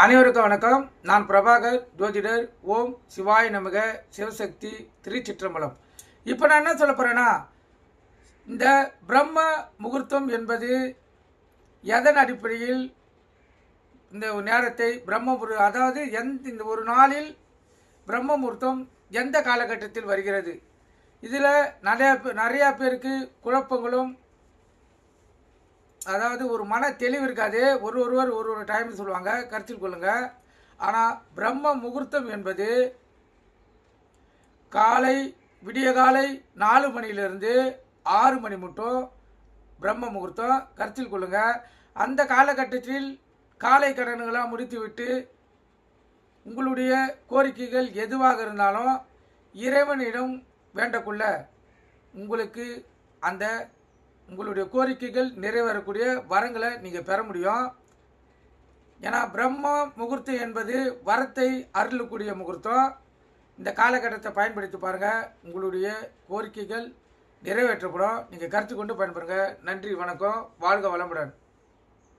அனைவருக்கும் வணக்கம். நான் பிரபாகர் ஜோதிடர். ஓம் சிவாய நமக. சிவசக்தி திருச்சிற்றம்பலம். இப்போ நான் என்ன சொல்ல போகிறேன்னா, இந்த பிரம்ம முகூர்த்தம் என்பது எதன் அடிப்படையில் இந்த நேரத்தை அதாவது இந்த ஒரு நாளில் பிரம்ம முகூர்த்தம் எந்த காலகட்டத்தில் வருகிறது, இதில் நிறையா பேருக்கு குழப்பங்களும், அதாவது ஒரு மன தெளிவு இருக்காது. ஒருவர் ஒரு டைம் சொல்லுவாங்க, கருத்தில் கொள்ளுங்கள். ஆனால் பிரம்ம முகூர்த்தம் என்பது விடியகாலை 4 மணியிலிருந்து 6 மணி மட்டும் பிரம்ம முகூர்த்தம். கருத்தில் கொள்ளுங்கள். அந்த காலகட்டத்தில் காலை கடன்களாக முடித்துவிட்டு உங்களுடைய கோரிக்கைகள் எதுவாக இருந்தாலும் இறைவனிடம் வேண்டக்குள்ள உங்களுக்கு உங்களுடைய கோரிக்கைகள் நிறைவேறக்கூடிய வரங்களை நீங்கள் பெற முடியும். ஏன்னா பிரம்ம முகூர்த்தம் என்பது வரத்தை அருளக்கூடிய முகூர்த்தம். இந்த காலகட்டத்தை பயன்படுத்தி பாருங்கள், உங்களுடைய கோரிக்கைகள் நிறைவேற்றப்படும். நீங்கள் கருத்து கொண்டு பயன்படுங்க. நன்றி, வணக்கம், வாழ்க வளமுடன்.